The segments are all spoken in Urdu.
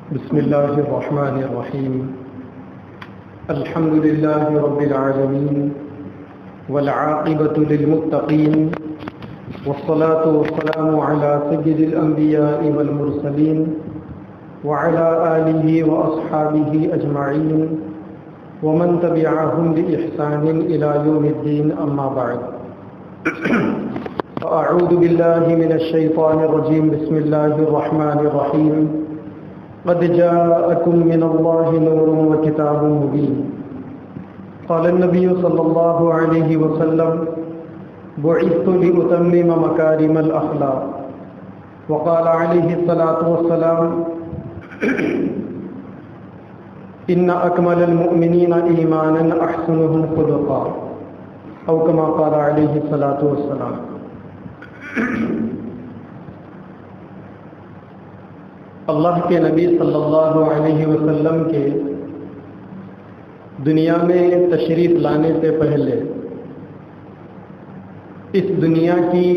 بسم الله الرحمن الرحيم. الحمد لله رب العالمين والعاقبة للمتقين والصلاة والسلام على سيد الأنبياء والمرسلين وعلى آله وأصحابه أجمعين ومن تبعهم بإحسان إلى يوم الدين، أما بعد. أعوذ بالله من الشيطان الرجيم. بسم الله الرحمن الرحيم. قد جاءكم من الله نور وكتاب مبين. قال النبي صلى الله عليه وسلم: بعثت لأتمم مكارم الأخلاق. وقال عليه الصلاة والسلام: إن أكمل المؤمنين إيمانا أحسنهم خلقا، أو كما قال عليه الصلاة والسلام. اللہ کے نبی صلی اللہ علیہ وسلم کے دنیا میں تشریف لانے سے پہلے اس دنیا کی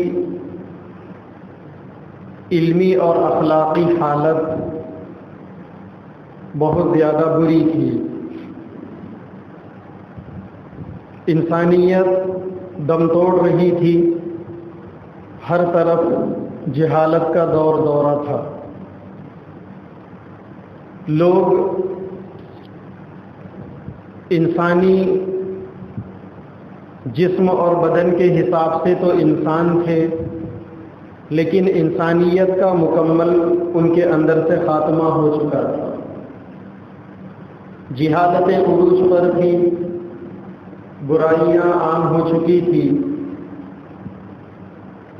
علمی اور اخلاقی حالت بہت زیادہ بری تھی. انسانیت دم توڑ رہی تھی، ہر طرف جہالت کا دور دورہ تھا. لوگ انسانی جسم اور بدن کے حساب سے تو انسان تھے، لیکن انسانیت کا مکمل ان کے اندر سے خاتمہ ہو چکا تھا. جہالتیں عروج پر تھی، برائیاں عام ہو چکی تھی.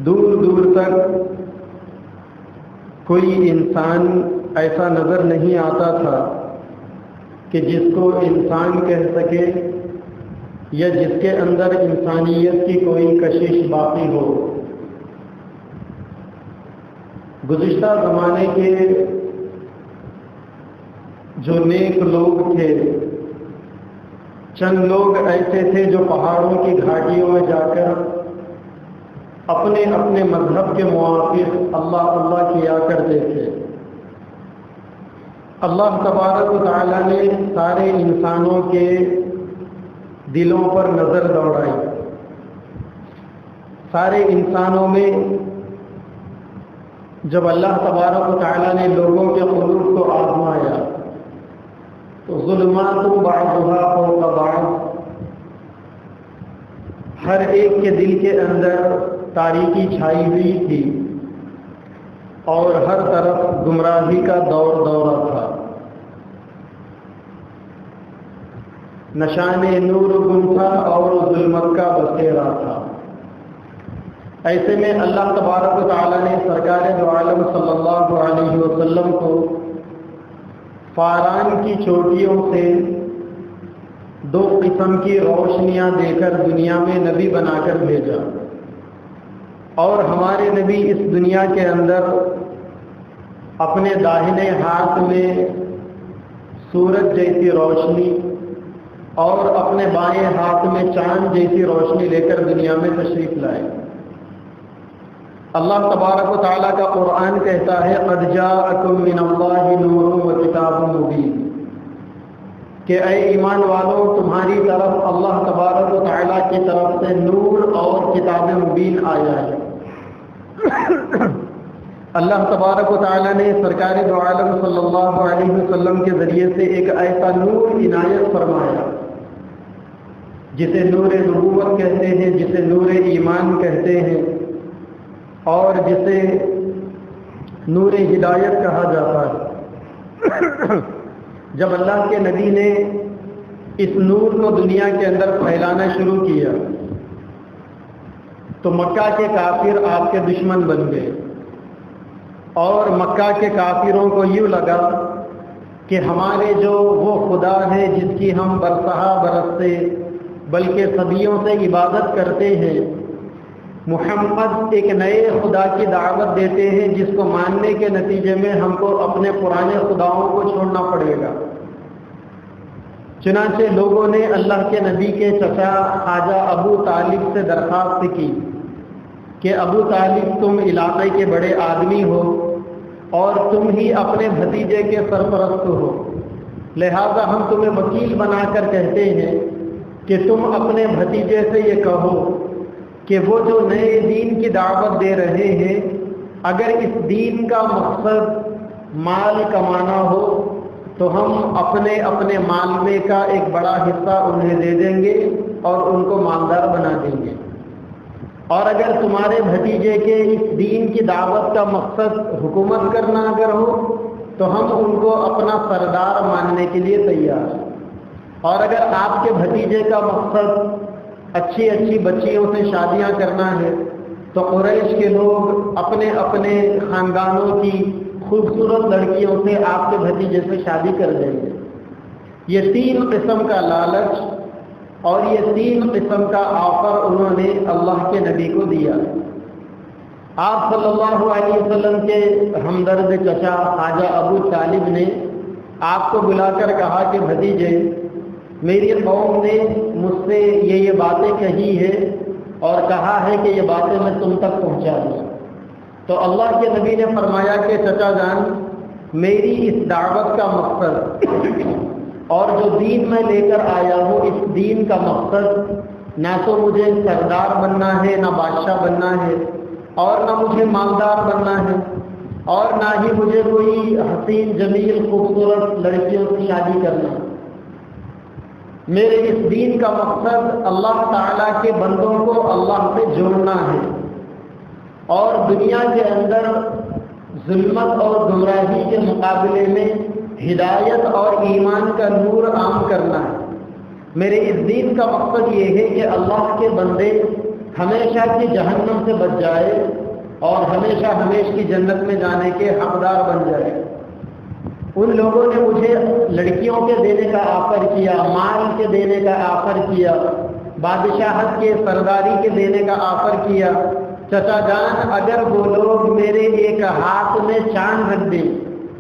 دور دور تک کوئی انسان ایسا نظر نہیں آتا تھا کہ جس کو انسان کہہ سکے یا جس کے اندر انسانیت کی کوئی کشش باقی ہو. گزشتہ زمانے کے جو نیک لوگ تھے، چند لوگ ایسے تھے جو پہاڑوں کی گھاٹیوں میں جا کر اپنے اپنے مذہب کے موافق اللہ اللہ کیا کرتے تھے. اللہ تبارک و تعالیٰ نے سارے انسانوں کے دلوں پر نظر دوڑائی. سارے انسانوں میں جب اللہ تبارک و تعالیٰ نے لوگوں کے قلوب کو آزمایا تو ظلمات بعضها فوق بعض، ہر ایک کے دل کے اندر تاریکی چھائی ہوئی تھی اور ہر طرف گمراہی کا دور دورہ تھا. نشان نور گم تھا اور ظلمت کا بسیرا تھا. ایسے میں اللہ تبارک و تعالیٰ نے سرکار دو عالم صلی اللہ علیہ وسلم کو فاران کی چوٹیوں سے دو قسم کی روشنیاں دے کر دنیا میں نبی بنا کر بھیجا. اور ہمارے نبی اس دنیا کے اندر اپنے داہنے ہاتھ میں سورج جیسی روشنی اور اپنے بائیں ہاتھ میں چاند جیسی روشنی لے کر دنیا میں تشریف لائے. اللہ تبارک و تعالیٰ کا قرآن کہتا ہے: قد جاءکم من اللہ نور وکتاب مبین، کہ اے ایمان والوں، تمہاری طرف اللہ تبارک و تعالیٰ کی طرف سے نور اور کتاب مبین آیا ہے. اللہ تبارک و تعالیٰ نے سرکار دو عالم صلی اللہ علیہ وسلم کے ذریعے سے ایک ایسا نور عنایت فرمایا جسے نور نبوت کہتے ہیں، جسے نور ایمان کہتے ہیں، اور جسے نور ہدایت کہا جاتا ہے. جب اللہ کے نبی نے اس نور کو دنیا کے اندر پھیلانا شروع کیا تو مکہ کے کافر آپ کے دشمن بن گئے، اور مکہ کے کافروں کو یوں لگا کہ ہمارے جو وہ خدا ہے جس کی ہم برسہ برس سے بلکہ صدیوں سے عبادت کرتے ہیں، محمد ایک نئے خدا کی دعوت دیتے ہیں جس کو ماننے کے نتیجے میں ہم کو اپنے پرانے خداؤں کو چھوڑنا پڑے گا. چنانچہ لوگوں نے اللہ کے نبی کے چچا خواجہ ابو طالب سے درخواست کی کہ ابو طالب، تم علاقے کے بڑے آدمی ہو اور تم ہی اپنے بھتیجے کے سرپرست ہو، لہذا ہم تمہیں وکیل بنا کر کہتے ہیں کہ تم اپنے بھتیجے سے یہ کہو کہ وہ جو نئے دین کی دعوت دے رہے ہیں، اگر اس دین کا مقصد مال کمانا ہو تو ہم اپنے اپنے مال میں کا ایک بڑا حصہ انہیں دے دیں گے اور ان کو مالدار بنا دیں گے، اور اگر تمہارے بھتیجے کے اس دین کی دعوت کا مقصد حکومت کرنا اگر ہو تو ہم ان کو اپنا سردار ماننے کے لیے تیار ہیں، اور اگر آپ کے بھتیجے کا مقصد اچھی اچھی بچیوں سے شادیاں کرنا ہے تو قریش کے لوگ اپنے اپنے خاندانوں کی خوبصورت لڑکیوں سے آپ کے بھتیجے سے شادی کر دیں گے۔ یہ 3 قسم کا لالچ اور یہ 3 قسم کا آفر انہوں نے اللہ کے نبی کو دیا۔ آپ صلی اللہ علیہ وسلم کے ہمدرد چچا خواجہ ابو طالب نے آپ کو بلا کر کہا کہ بھتیجے، میری قوم نے مجھ سے یہ باتیں کہی ہے اور کہا ہے کہ یہ باتیں میں تم تک پہنچا دوں۔ تو اللہ کے نبی نے فرمایا کہ چچا جان، میری اس دعوت کا مقصد اور جو دین میں لے کر آیا ہوں، اس دین کا مقصد نہ تو مجھے سردار بننا ہے، نہ بادشاہ بننا ہے، اور نہ مجھے مالدار بننا ہے، اور نہ ہی مجھے کوئی حسین جمیل خوبصورت لڑکیوں سے شادی کرنا۔ میرے اس دین کا مقصد اللہ تعالیٰ کے بندوں کو اللہ سے جوڑنا ہے اور دنیا کے اندر ظلمت اور گمراہی کے مقابلے میں ہدایت اور ایمان کا نور عام کرنا ہے۔ میرے اس دین کا مقصد یہ ہے کہ اللہ کے بندے ہمیشہ کی جہنم سے بچ جائے اور ہمیشہ ہمیشہ کی جنت میں جانے کے حقدار بن جائے۔ ان لوگوں نے مجھے لڑکیوں کے دینے کا آفر کیا، مال کے دینے کا آفر کیا، بادشاہت کے سرداری کے دینے کا آفر کیا۔ چچا جان، اگر وہ لوگ میرے ایک ہاتھ میں چاند رکھ دیں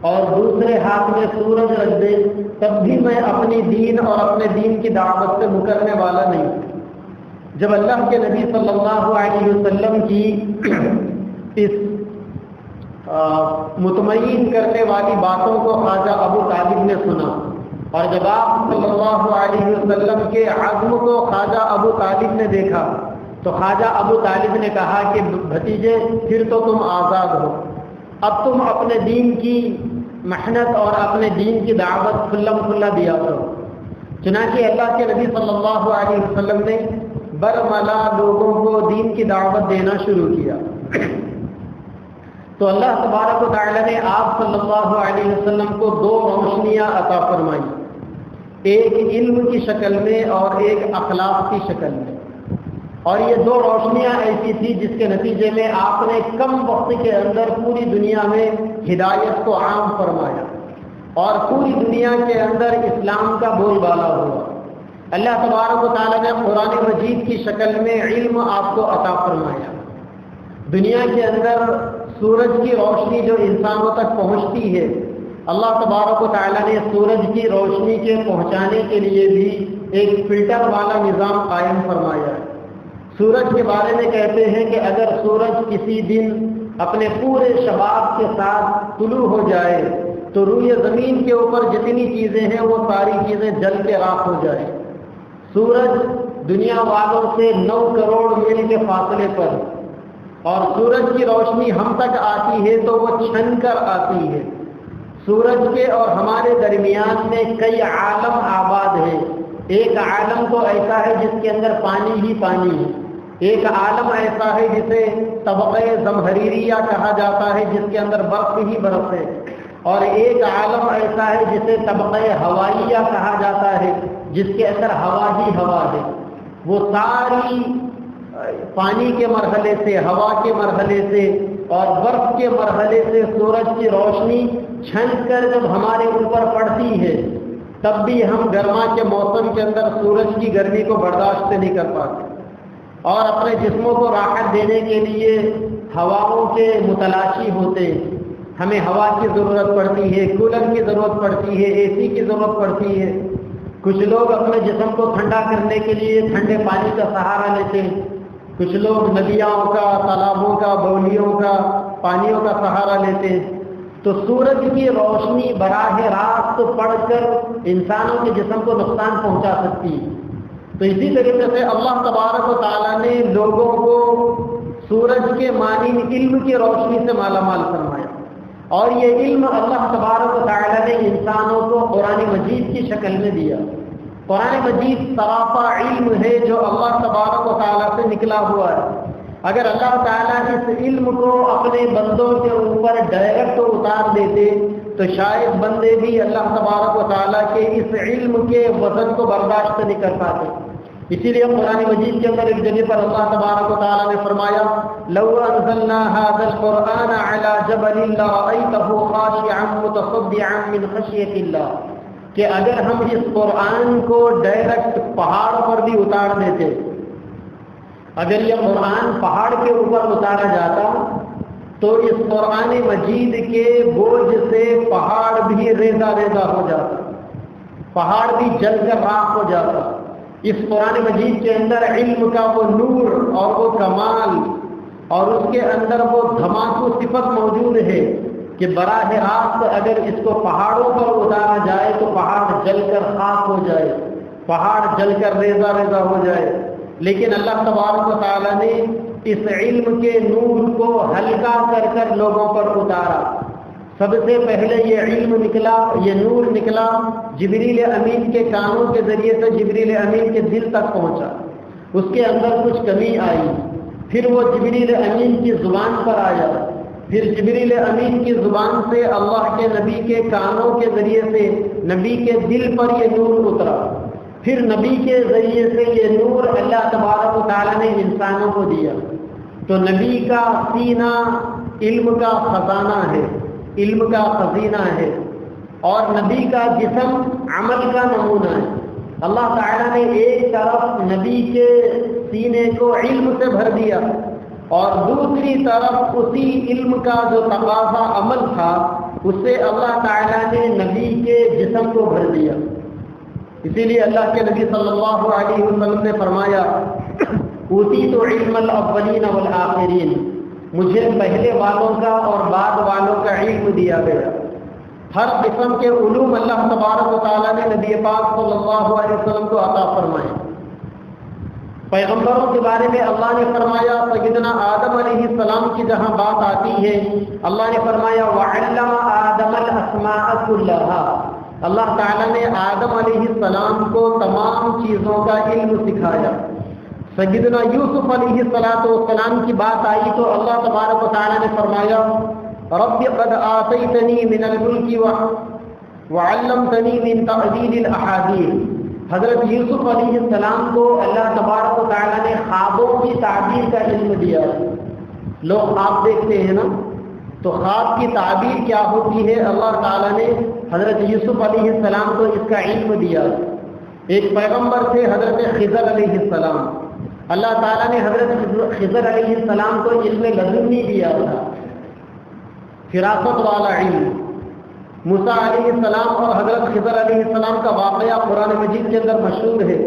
اور دوسرے ہاتھ میں سورج رکھ دیں تب بھی میں اپنی دین اور اپنے دین کی دعوت سے مکرنے والا نہیں۔ جب اللہ کے نبی صلی اللہ علیہ وسلم کی اس مطمئن کرنے والی باتوں کو خواجہ ابو طالب نے سنا، اور جب آپ صلی اللہ علیہ وسلم کے عزم کو خواجہ ابو طالب نے دیکھا تو خواجہ ابو طالب نے کہا کہ بھتیجے، پھر تو تم آزاد ہو، اب تم اپنے دین کی محنت اور اپنے دین کی دعوت کھلا کھلا دیا کرو۔ چنانچہ اللہ کے نبی صلی اللہ علیہ وسلم نے برملا لوگوں کو دین کی دعوت دینا شروع کیا۔ تو اللہ تبارک و تعالی نے آپ صلی اللہ علیہ وسلم کو 2 روشنیاں عطا فرمائی، ایک علم کی شکل میں اور ایک اخلاق کی شکل میں، اور یہ 2 روشنیاں ایسی تھی جس کے نتیجے میں آپ نے کم وقت کے اندر پوری دنیا میں ہدایت کو عام فرمایا اور پوری دنیا کے اندر اسلام کا بول بالا ہوا۔ اللہ تبارک و تعالی نے قرآن مجید کی شکل میں علم آپ کو عطا فرمایا۔ دنیا کے اندر سورج کی روشنی جو انسانوں تک پہنچتی ہے، اللہ تبارک و تعالی نے سورج کی روشنی کے پہنچانے کے لیے بھی ایک فلٹر والا نظام قائم فرمایا ہے۔ سورج کے بارے میں کہتے ہیں کہ اگر سورج کسی دن اپنے پورے شباب کے ساتھ طلوع ہو جائے تو روئے زمین کے اوپر جتنی چیزیں ہیں وہ ساری چیزیں جل کے راکھ ہو جائیں۔ سورج دنیا والوں سے 9 کروڑ میل کے فاصلے پر، اور سورج کی روشنی ہم تک آتی ہے تو وہ چھن کر آتی ہے۔ سورج کے اور ہمارے درمیان میں کئی عالم آباد ہیں۔ ایک عالم تو ایسا ہے جس کے اندر پانی ہی پانی ہے، ایک عالم ایسا ہے جسے طبقہ زمہریریہ کہا جاتا ہے جس کے اندر برف ہی برف ہے، اور ایک عالم ایسا ہے جسے طبقہ ہوائیہ کہا جاتا ہے جس کے اندر ہوا ہی ہوا ہے۔ وہ ساری پانی کے مرحلے سے، ہوا کے مرحلے سے اور برف کے مرحلے سے سورج کی روشنی چھن کر جب ہمارے اوپر پڑتی ہے تب بھی ہم گرما کے موسم کے اندر سورج کی گرمی کو برداشت نہیں کر پاتے، اور اپنے جسموں کو راحت دینے کے لیے ہواؤں کے متلاشی ہوتے ہیں۔ ہمیں ہوا کی ضرورت پڑتی ہے، کولر کی ضرورت پڑتی ہے، اے سی کی ضرورت پڑتی ہے۔ کچھ لوگ اپنے جسم کو ٹھنڈا کرنے کے لیے ٹھنڈے پانی کا سہارا لیتے ہیں، کچھ لوگ ندیوں کا، تالابوں کا، بولیوں کا، پانیوں کا سہارا لیتے ہیں۔ تو سورج کی روشنی براہ راست پڑ کر انسانوں کے جسم کو نقصان پہنچا سکتی ہے۔ تو اسی طریقے سے اللہ تبارک و تعالیٰ نے لوگوں کو سورج کے مانند علم کی روشنی سے مالا مال فرمایا، اور یہ علم اللہ تبارک و تعالیٰ نے انسانوں کو قرآن مجید کی شکل میں دیا۔ قرآن مجید سراپا علم ہے جو اللہ تبارک و تعالیٰ سے نکلا ہوا ہے۔ اگر اللہ تعالیٰ اس علم کو اپنے بندوں کے اوپر ڈائریکٹ اتار دیتے تو شاید بندے بھی اللہ تبارک و تعالیٰ کے اس علم کے وزن کو برداشت نہیں کر پاتے۔ اسی لیے قرآن مجید کے اندر ایک جگہ پر اللہ تبارک و تعالیٰ نے فرمایا لو انزلنا هذا القرآن على جبل لرأيته خاشعا متصدعا من خشية الله، کہ اگر ہم اس قرآن کو ڈائریکٹ پہاڑ پر بھی اتار دیتے، اگر یہ قرآن پہاڑ کے اوپر اتارا جاتا تو اس قرآن مجید کے بوجھ سے پہاڑ بھی ریزہ ریزہ ہو جاتا، پہاڑ بھی جل کر راکھ ہو جاتا۔ اس قرآن مجید کے اندر علم کا وہ نور اور وہ کمال اور اس کے اندر وہ دھماکو صفت موجود ہے کہ براہ راست اگر اس کو پہاڑوں پر اتارا جائے تو پہاڑ جل کر خاک ہو جائے، پہاڑ جل کر ریزہ ریزہ ہو جائے۔ لیکن اللہ تبارک و تعالیٰ نے اس علم کے نور کو ہلکا کر کر لوگوں پر اتارا۔ سب سے پہلے یہ علم نکلا، یہ نور نکلا جبریل امین کے کانوں کے ذریعے سے جبریل امین کے دل تک پہنچا، اس کے اندر کچھ کمی آئی، پھر وہ جبریل امین کی زبان پر آیا، پھر جبریل امین کی زبان سے اللہ کے نبی کے کانوں کے ذریعے سے نبی کے دل پر یہ نور اترا، پھر نبی کے ذریعے سے یہ نور اللہ تبارک و تعالیٰ نے انسانوں کو دیا۔ تو نبی کا سینہ علم کا خزانہ ہے، علم کا خزینہ ہے، اور نبی کا جسم عمل کا نمونہ ہے۔ اللہ تعالیٰ نے ایک طرف نبی کے سینے کو علم سے بھر دیا اور دوسری طرف اسی علم کا جو تقاضا عمل تھا اس سے اللہ تعالیٰ نے نبی کے جسم کو بھر دیا۔ اسی لیے اللہ کے نبی صلی اللہ علیہ وسلم نے فرمایا اوتیت علم الاولین والآخرین، مجھے پہلے والوں کا اور بعد والوں کا علم دیا گیا۔ ہر قسم کے علوم اللہ تبارک و تعالیٰ نے نبی پاک صلی اللہ علیہ وسلم کو عطا فرمائے۔ پیغمبروں کے بارے میں اللہ نے فرمایا، سیدنا آدم علیہ السلام کی جہاں بات آتی ہے اللہ نے فرمایا وَعَلَّمَ آدَمَ الْأَسْمَاءَ كُلَّهَا، اللہ تعالیٰ نے آدم علیہ السلام کو تمام چیزوں کا علم سکھایا۔ سیدنا یوسف علیہ السلام کی بات آئی تو اللہ تبارک و تعالیٰ نے فرمایا رب قد آتیتنی من الملک وعلمتنی من تعبیر الاحادیث۔ حضرت یوسف علیہ السلام کو اللہ تبارک و تعالیٰ نے خوابوں کی تعبیر کا علم دیا۔ لوگ خواب دیکھتے ہیں نا، تو خواب کی تعبیر کیا ہوتی ہے اللہ تعالیٰ نے حضرت یوسف علیہ السلام کو اس کا علم دیا۔ ایک پیغمبر تھے حضرت خضر علیہ السلام، اللہ تعالیٰ نے حضرت خضر علیہ السلام کو علم لدنی دیا تھا، فراست والا علم۔ موسیٰ علیہ السلام اور حضرت خضر علیہ السلام کا واقعہ قرآن مجید کے اندر مشہور ہے۔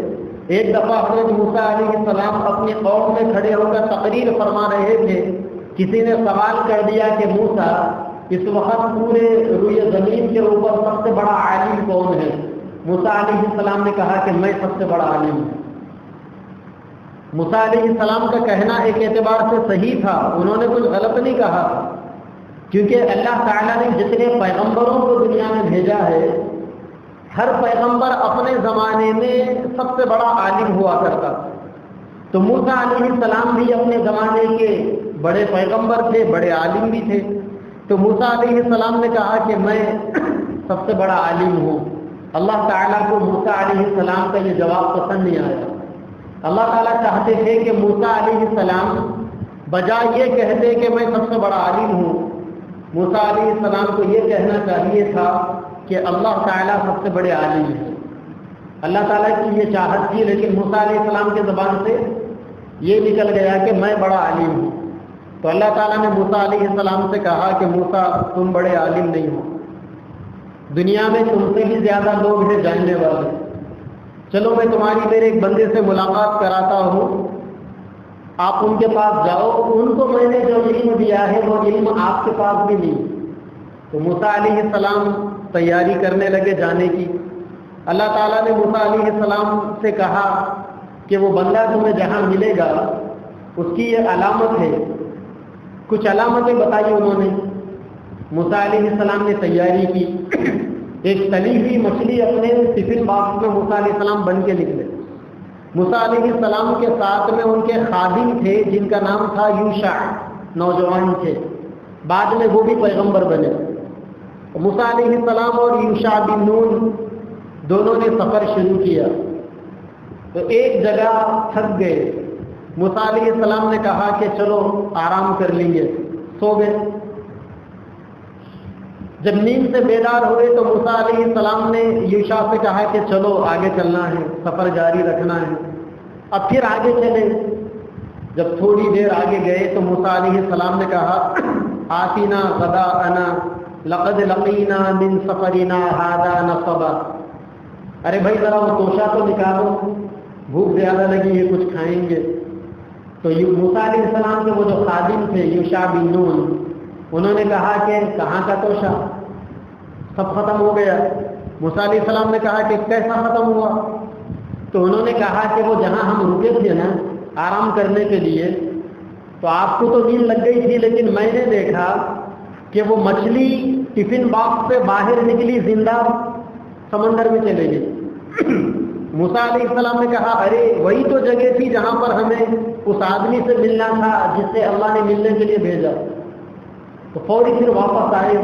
ایک دفعہ حضرت موسیٰ علیہ السلام اپنی قوم میں کھڑے ہو کر تقریر فرما رہے تھے، کسی نے سوال کر دیا کہ موسیٰ اس وقت پورے روئے زمین کے اوپر سب سے بڑا عالم کون ہے؟ موسیٰ علیہ السلام نے کہا کہ میں سب سے بڑا عالم ہوں۔ موسیٰ علیہ السلام کا کہنا ایک اعتبار سے صحیح تھا، انہوں نے کچھ غلط نہیں کہا، کیونکہ اللہ تعالیٰ نے جتنے پیغمبروں کو دنیا میں بھیجا ہے ہر پیغمبر اپنے زمانے میں سب سے بڑا عالم ہوا کرتا تھا۔ تو موسیٰ علیہ السلام بھی اپنے زمانے کے بڑے پیغمبر تھے، بڑے عالم بھی تھے۔ تو موسیٰ علیہ السلام نے کہا کہ میں سب سے بڑا عالم ہوں۔ اللہ تعالیٰ کو موسیٰ علیہ السلام کا یہ جواب پسند نہیں آیا۔ اللہ تعالیٰ چاہتے تھے کہ موسیٰ علیہ السلام بجائے یہ کہتے کہ میں سب سے بڑا عالم ہوں، موسیٰ علیہ السلام کو یہ کہنا چاہیے تھا کہ اللہ تعالیٰ سب سے بڑے عالم ہیں۔ اللہ تعالیٰ کی یہ چاہت تھی، لیکن موسیٰ علیہ السلام کے زبان سے یہ نکل گیا کہ میں بڑا عالم ہوں۔ تو اللہ تعالیٰ نے موسیٰ علیہ السلام سے کہا کہ موسیٰ تم بڑے عالم نہیں ہو، دنیا میں تم سے بھی زیادہ لوگ ہیں جاننے والے، چلو میں تمہاری میرے ایک بندے سے ملاقات کراتا ہوں، آپ ان کے پاس جاؤ، ان کو میں نے جو علم دیا ہے وہ علم آپ کے پاس بھی نہیں۔ تو موسیٰ علیہ السلام تیاری کرنے لگے جانے کی. اللہ تعالیٰ نے موسیٰ علیہ السلام سے کہا کہ وہ بندہ تمہیں جہاں ملے گا اس کی یہ علامت ہے. کچھ علامتیں بتائی انہوں نے. موسیٰ علیہ السلام نے تیاری کی. ایک تلی ہوئی مچھلی اپنے ٹفن باکس میں موسیٰ علیہ السلام بن کے نکلے. موسیٰ علیہ السلام کے ساتھ میں ان کے خادم تھے جن کا نام تھا یوشع، نوجوان تھے، بعد میں وہ بھی پیغمبر بنے. موسیٰ علیہ السلام اور یوشع بن نون دونوں نے سفر شروع کیا. تو ایک جگہ تھک گئے. موسیٰ علیہ السلام نے کہا کہ چلو آرام کر لیں گے، سو گئے. جب نیند سے بیدار ہوئے تو موسیٰ علیہ السلام نے یوشع سے کہا کہ چلو آگے چلنا ہے، سفر جاری رکھنا ہے. اب پھر آگے چلے. جب تھوڑی دیر آگے گئے تو موسیٰ علیہ السلام نے کہا آتینا غداءنا لقد لقینا من سفرنا ھذا نصبا. ارے بھائی ذرا وہ توشہ تو نکالو، بھوک زیادہ لگی ہے، کچھ کھائیں گے. تو موسیٰ علیہ السلام کے وہ جو خادم تھے یوشع بن نون، انہوں نے کہا کہ کہاں کا توشہ، سب ختم ہو گیا. موسیٰ علیہ السلام نے کہا کہ کیسا ختم ہوا؟ تو انہوں نے کہا کہ وہ جہاں ہم رکے تھے نا آرام کرنے کے لیے، تو آپ کو تو نیند لگ گئی تھی، لیکن میں نے دیکھا کہ وہ مچھلی ٹفن باکس سے باہر نکلی، زندہ سمندر میں چلے گئی. موسیٰ علیہ السلام نے کہا ارے وہی تو جگہ تھی جہاں پر ہمیں اس آدمی سے ملنا تھا جس سے اللہ نے ملنے کے لیے بھیجا. تو فوری پھر واپس آئے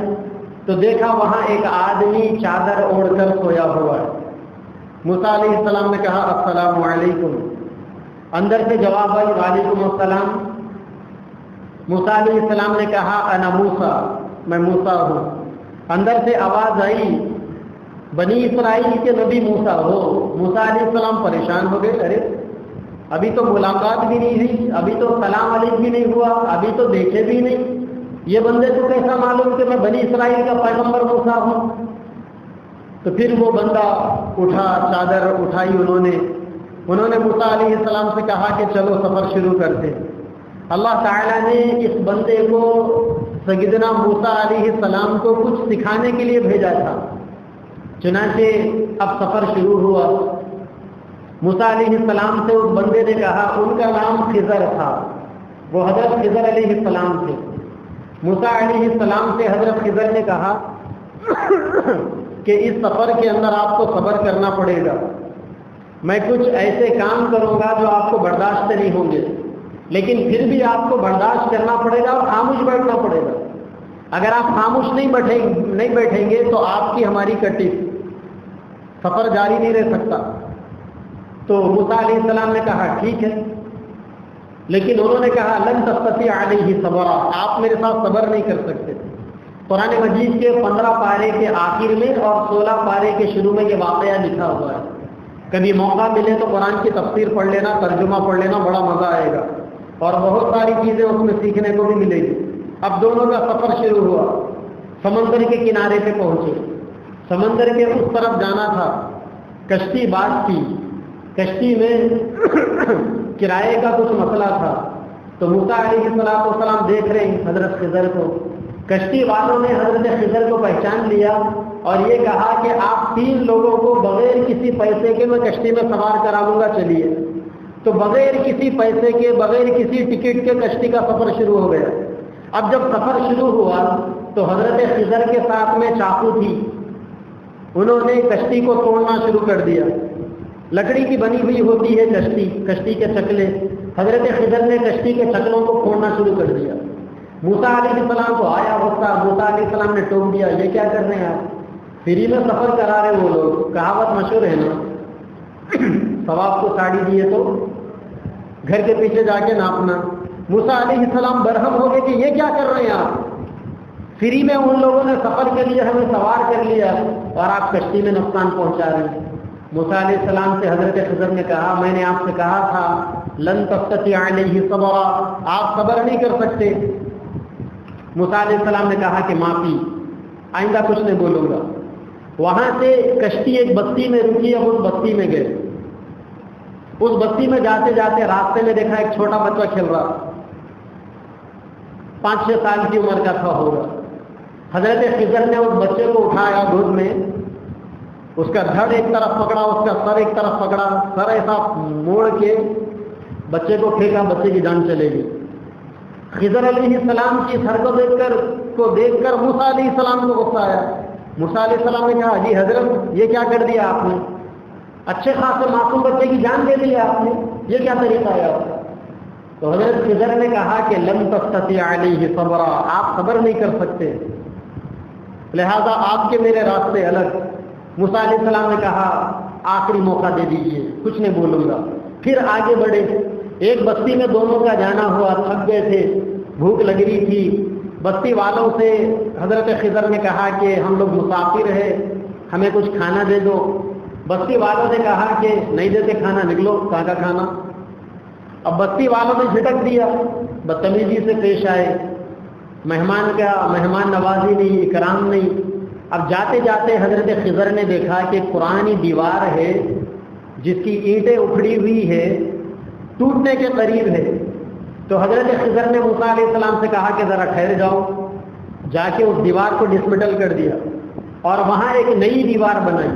تو دیکھا وہاں ایک آدمی چادر اوڑھ کر سویا ہوا ہے. موسیٰ علیہ السلام نے کہا السلام علیکم. اندر سے جواب آئی وعلیکم السلام. موسیٰ علیہ السلام نے کہا انا موسیٰ، میں موسیٰ ہوں. اندر سے آواز آئی بنی اسرائیل کے نبی موسیٰ ہو. موسیٰ علیہ السلام پریشان ہو گئے. ارے ابھی تو ملاقات بھی نہیں ہوئی، ابھی تو سلام علیکم بھی نہیں ہوا، ابھی تو دیکھے بھی نہیں، یہ بندے کو کیسا معلوم کہ میں بنی اسرائیل کا پیغمبر موسیٰ ہوں؟ تو پھر وہ بندہ اٹھا، چادر اٹھائی انہوں نے موسیٰ علیہ السلام سے کہا کہ چلو سفر شروع کرتے. اللہ تعالیٰ نے اس بندے کو سیدنا موسیٰ علیہ السلام کو کچھ سکھانے کے لیے بھیجا تھا. چنانچہ اب سفر شروع ہوا. موسیٰ علیہ السلام سے اس بندے نے کہا، ان کا نام خضر تھا، وہ حضرت خضر علیہ السلام تھے. موسیٰ علیہ السلام سے حضرت خضر نے کہا کہ اس سفر کے اندر آپ کو صبر کرنا پڑے گا. میں کچھ ایسے کام کروں گا جو آپ کو برداشت نہیں ہوں گے، لیکن پھر بھی آپ کو برداشت کرنا پڑے گا اور خاموش بیٹھنا پڑے گا. اگر آپ خاموش نہیں بیٹھیں گے تو آپ کی ہماری کٹی، سفر جاری نہیں رہ سکتا. تو موسیٰ علیہ السلام نے کہا ٹھیک ہے، لیکن انہوں نے کہا لن تستطیع علیہ صبرا، آپ میرے ساتھ صبر نہیں کر سکتے. قرآن مجید کے 15 پارے کے آخر میں اور 16 پارے کے شروع میں یہ واقعہ لکھا ہوا ہے. کبھی موقع ملے تو قرآن کی تفسیر پڑھ لینا، ترجمہ پڑھ لینا، بڑا مزہ آئے گا اور بہت ساری چیزیں اس میں سیکھنے کو بھی ملے گی. اب دونوں کا سفر شروع ہوا. سمندر کے کنارے پہ پہنچے. سمندر کے اس طرف جانا تھا. کشتی باز تھی. کشتی میں کرائے کا کچھ مسئلہ تھا. تو موسیٰ علیہ السلام دیکھ رہے ہیں حضرت خضر کو. کشتی والوں نے حضرت خضر کو پہچان لیا اور یہ کہا کہ آپ 3 لوگوں کو بغیر کسی پیسے کے میں کشتی میں سوار کراؤں گا، چلیے. تو بغیر کسی پیسے کے، بغیر کسی ٹکٹ کے کشتی کا سفر شروع ہو گیا. اب جب سفر شروع ہوا تو حضرت خضر کے ساتھ میں چاقو تھی. انہوں نے کشتی کو توڑنا شروع کر دیا. لکڑی کی بنی ہوئی ہوتی ہے کشتی کے چکلے. حضرت خضر نے کشتی کے چکلوں کو پھوڑنا شروع کر دیا. موسیٰ علیہ السلام کو آیا غصہ. موسیٰ علیہ السلام نے ٹوک دیا، یہ کیا کر رہے ہیں آپ؟ فری میں سفر کرا رہے وہ لوگ. کہاوت مشہور ہے نا، ثواب کو ساڑی دیے تو گھر کے پیچھے جا کے ناپنا. موسیٰ علیہ السلام برہم ہو گئے کہ یہ کیا کر رہے ہیں آپ؟ فری میں ان لوگوں نے سفر کے لیے ہمیں سوار کر لیا اور آپ کشتی میں نقصان پہنچا رہے ہیں. موسیٰ علیہ السلام سے حضرت خضر نے کہا میں نے آپ سے کہا تھا لن تستطیع علیہ صبرا، آپ صبر نہیں کر سکتے. موسیٰ علیہ السلام نے کہا کہ معافی، آئندہ کچھ نہیں بولوں گا. وہاں سے کشتی ایک بستی میں رکی. اب اس بستی میں گئے. اس بستی میں جاتے جاتے راستے میں دیکھا ایک چھوٹا بچہ کھیل رہا، 5-6 سال کی عمر کا تھا ہوگا. حضرت خضر نے اس بچے کو اٹھایا گود میں، اس کا دھڑ ایک طرف پکڑا، اس کا سر ایک طرف پکڑا، سر ایسا موڑ کے بچے کو پھینکا، بچے کی جان چلے گی۔ خضر علیہ السلام کی سر کو دیکھ کر موسیٰ علیہ السلام کو غصہ آیا۔ موسیٰ علیہ السلام نے کہا جی حضرت یہ کیا کر دیا آپ نے، اچھے خاصے معصوم بچے کی جان دے دی آپ نے، یہ کیا طریقہ ہے آپ کا؟ تو حضرت خضر نے کہا کہ لن تستطیع علیہ صبرا، آپ صبر نہیں کر سکتے، لہذا آپ کے میرے راستے الگ۔ موسیٰ علیہ السلام نے کہا آخری موقع دے دیجیے، کچھ نہیں بولوں گا۔ پھر آگے بڑھے، ایک بستی میں دونوں کا جانا ہوا، تھک گئے تھے، بھوک لگ رہی تھی۔ بستی والوں سے حضرت خضر نے کہا کہ ہم لوگ مسافر ہیں، ہمیں کچھ کھانا دے دو۔ بستی والوں نے کہا کہ نہیں دیتے کھانا، نکلو، کہاں کا کھانا؟ اب بستی والوں نے جھٹک دیا، بدتمیزی سے پیش آئے، مہمان نوازی نہیں، اکرام نہیں۔ اب جاتے جاتے حضرت خضر نے دیکھا کہ پرانی دیوار ہے جس کی اینٹیں اکھڑی ہوئی ہے، ٹوٹنے کے قریب ہے۔ تو حضرت خضر نے موسیٰ علیہ السلام سے کہا کہ ذرا ٹھہر جاؤ، جا کے اس دیوار کو ڈسمنٹل کر دیا اور وہاں ایک نئی دیوار بنائی۔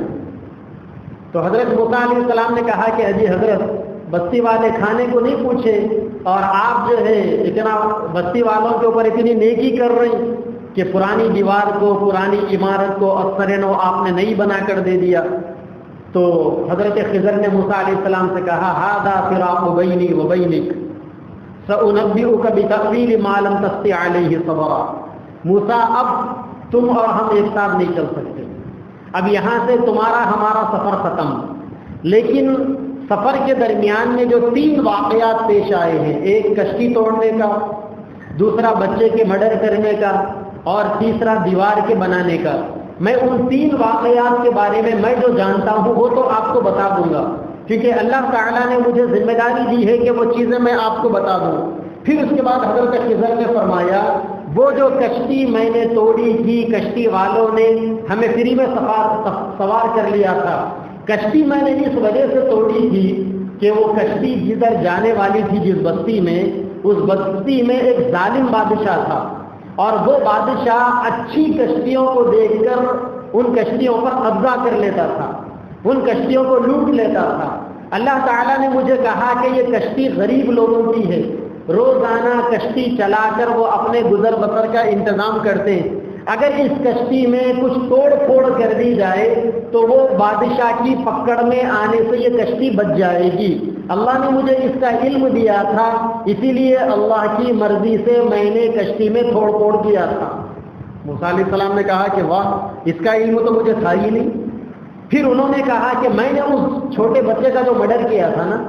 تو حضرت موسیٰ علیہ السلام نے کہا کہ اجی حضرت، بستی والے کھانے کو نہیں پوچھے اور آپ جو ہے اتنا بستی والوں کے اوپر اتنی نیکی کر رہی کہ پرانی دیوار کو، پرانی عمارت کو اثر نو آپ نے نئی بنا کر دے دیا۔ تو حضرت خضر نے موسیٰ علیہ السلام سے کہا ھذا فراق بینی و بینک سأنبئک بتأویل ما لم تستطع علیہ صبرا۔ موسیٰ اب تم اور ہم ایک ساتھ نہیں چل سکتے، اب یہاں سے تمہارا ہمارا سفر ختم۔ لیکن سفر کے درمیان میں جو 3 واقعات پیش آئے ہیں، ایک کشتی توڑنے کا، دوسرا بچے کے مرڈر کرنے کا اور تیسرا دیوار کے بنانے کا، میں ان 3 واقعات کے بارے میں جو جانتا ہوں وہ تو آپ کو بتا دوں گا، کیونکہ اللہ تعالیٰ نے مجھے ذمہ داری دی ہے کہ وہ چیزیں میں آپ کو بتا دوں۔ پھر اس کے بعد حضرت خضر نے فرمایا وہ جو کشتی میں نے توڑی تھی، کشتی والوں نے ہمیں فری میں سوار کر لیا تھا۔ کشتی میں نے اس وجہ سے توڑی تھی کہ وہ کشتی جدھر جانے والی تھی جس بستی میں، اس بستی میں ایک ظالم بادشاہ تھا اور وہ بادشاہ اچھی کشتیوں کو دیکھ کر ان کشتیوں پر قبضہ کر لیتا تھا، ان کشتیوں کو لوٹ لیتا تھا۔ اللہ تعالیٰ نے مجھے کہا کہ یہ کشتی غریب لوگوں کی ہے، روزانہ کشتی چلا کر وہ اپنے گزر بسر کا انتظام کرتے ہیں، اگر اس کشتی میں کچھ توڑ پھوڑ کر دی جائے تو وہ بادشاہ کی پکڑ میں آنے سے یہ کشتی بچ جائے گی۔ اللہ نے مجھے اس کا علم دیا تھا، اسی لیے اللہ کی مرضی سے میں نے کشتی میں توڑ پھوڑ کیا تھا۔ موسیٰ علیہ السلام نے کہا کہ واہ، اس کا علم تو مجھے تھا ہی نہیں۔ پھر انہوں نے کہا کہ میں نے اس چھوٹے بچے کا جو مرڈر کیا تھا نا،